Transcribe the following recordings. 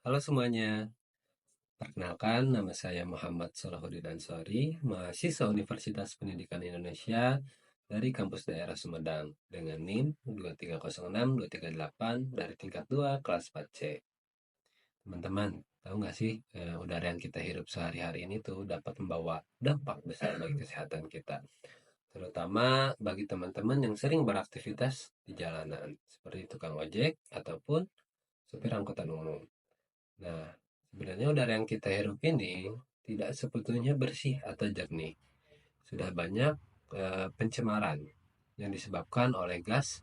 Halo semuanya, perkenalkan nama saya Muhammad Solahuddin Ansori, mahasiswa Universitas Pendidikan Indonesia dari kampus daerah Sumedang dengan NIM 2306238 dari tingkat 2 kelas 4C. Teman-teman, tahu nggak sih udara yang kita hirup sehari-hari ini tuh dapat membawa dampak besar bagi kesehatan kita, terutama bagi teman-teman yang sering beraktivitas di jalanan, seperti tukang ojek ataupun supir angkutan umum. Nah, sebenarnya udara yang kita hirup ini tidak sebetulnya bersih atau jernih. Sudah banyak pencemaran yang disebabkan oleh gas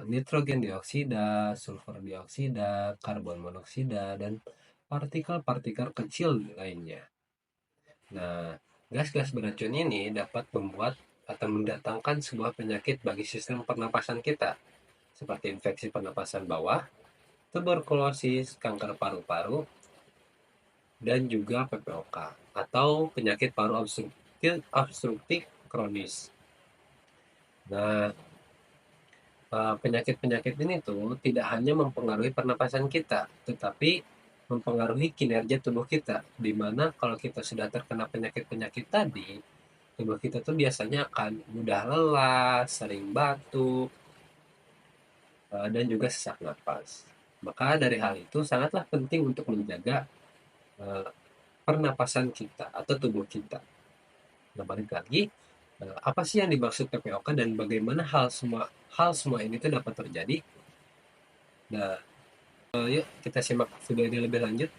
nitrogen dioksida, sulfur dioksida, karbon monoksida, dan partikel-partikel kecil lainnya. Nah, gas-gas beracun ini dapat membuat atau mendatangkan sebuah penyakit bagi sistem pernapasan kita, seperti infeksi pernapasan bawah, tuberkulosis, kanker paru-paru, dan juga PPOK atau penyakit paru obstruktif kronis. Nah, penyakit-penyakit ini tuh tidak hanya mempengaruhi pernapasan kita, tetapi mempengaruhi kinerja tubuh kita. Di mana kalau kita sudah terkena penyakit-penyakit tadi, tubuh kita tuh biasanya akan mudah lelah, sering batuk, dan juga sesak napas. Maka dari hal itu sangatlah penting untuk menjaga eh, pernapasan kita atau tubuh kita. Nah, balik lagi, apa sih yang dimaksud PPOK dan bagaimana hal semua ini tuh dapat terjadi? Nah, yuk kita simak video ini lebih lanjut.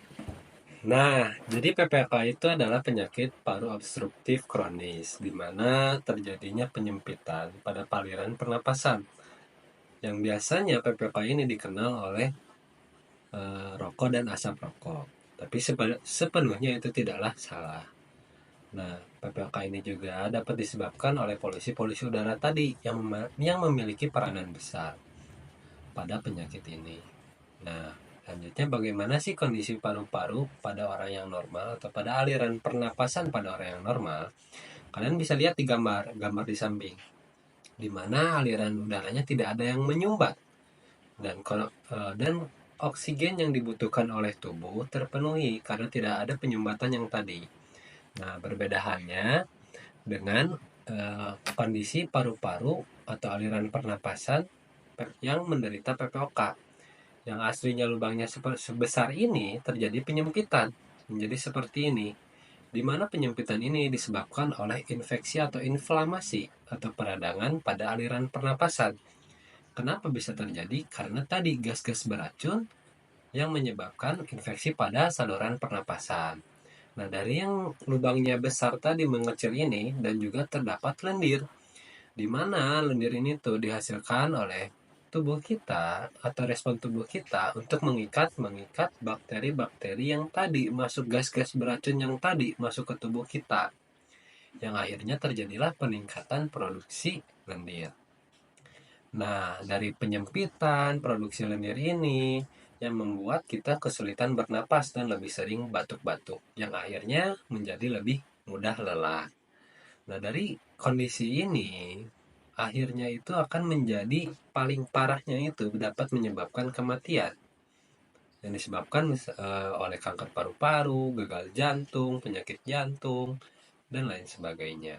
Nah, jadi PPOK itu adalah penyakit paru obstruktif kronis, di mana terjadinya penyempitan pada aliran pernapasan. Yang biasanya PPOK ini dikenal oleh rokok dan asap rokok. Tapi sepenuhnya itu tidaklah salah. Nah, PPOK ini juga dapat disebabkan oleh polusi-polusi udara tadi yang memiliki peranan besar pada penyakit ini. Nah, selanjutnya bagaimana sih kondisi paru-paru pada orang yang normal atau pada aliran pernapasan pada orang yang normal? Kalian bisa lihat di gambar di samping, di mana aliran udaranya tidak ada yang menyumbat dan oksigen yang dibutuhkan oleh tubuh terpenuhi karena tidak ada penyumbatan yang tadi. Nah, berbeda halnya dengan kondisi paru-paru atau aliran pernapasan yang menderita PPOK. Yang aslinya lubangnya sebesar ini terjadi penyempitan menjadi seperti ini, di mana penyempitan ini disebabkan oleh infeksi atau inflamasi atau peradangan pada aliran pernapasan. Kenapa bisa terjadi? Karena tadi gas-gas beracun yang menyebabkan infeksi pada saluran pernapasan. Nah, dari yang lubangnya besar tadi mengecil ini dan juga terdapat lendir, di mana lendir ini tuh dihasilkan oleh tubuh kita atau respon tubuh kita untuk mengikat bakteri-bakteri yang tadi masuk, gas-gas beracun yang tadi masuk ke tubuh kita, yang akhirnya terjadilah peningkatan produksi lendir. Nah, dari penyempitan produksi lendir ini yang membuat kita kesulitan bernapas dan lebih sering batuk-batuk, yang akhirnya menjadi lebih mudah lelah. Nah, dari kondisi ini, akhirnya itu akan menjadi paling parahnya itu dapat menyebabkan kematian yang disebabkan oleh kanker paru-paru, gagal jantung, penyakit jantung, dan lain sebagainya.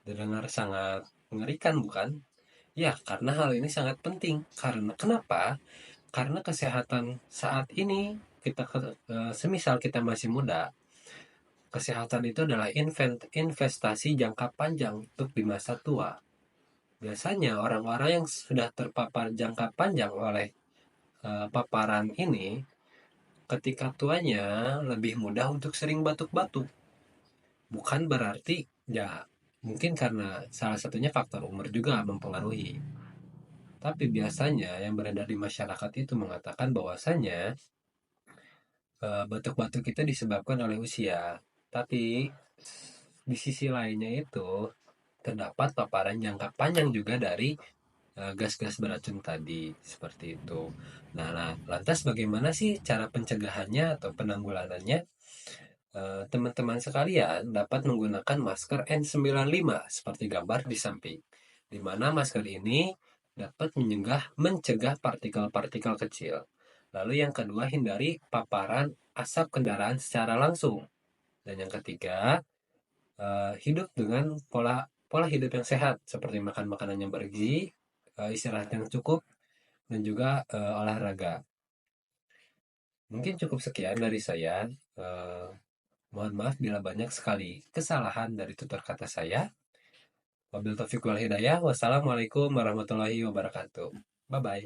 Terdengar sangat mengerikan, bukan? Ya, karena hal ini sangat penting. Karena kenapa? Karena kesehatan saat ini semisal kita masih muda, kesehatan itu adalah investasi jangka panjang untuk di masa tua. Biasanya orang-orang yang sudah terpapar jangka panjang oleh paparan ini, ketika tuanya lebih mudah untuk sering batuk-batuk. Bukan berarti, ya mungkin karena salah satunya faktor umur juga mempengaruhi. Tapi biasanya yang beredar di masyarakat itu mengatakan bahwasanya batuk-batuk itu disebabkan oleh usia. Tapi di sisi lainnya itu terdapat paparan jangka panjang juga dari gas-gas beracun tadi, seperti itu. Nah, lantas bagaimana sih cara pencegahannya atau penanggulangannya? Teman-teman sekalian dapat menggunakan masker N95 seperti gambar di samping, di mana masker ini dapat mencegah partikel-partikel kecil. Lalu yang kedua, hindari paparan asap kendaraan secara langsung. Dan yang ketiga, hidup dengan pola pola hidup yang sehat seperti makan makanan yang bergizi, istirahat yang cukup, dan juga olahraga. Mungkin cukup sekian dari saya. Eh, Mohon maaf bila banyak sekali kesalahan dari tutur kata saya. Wabil taufiq wal hidayah. Wassalamualaikum warahmatullahi wabarakatuh. Bye bye.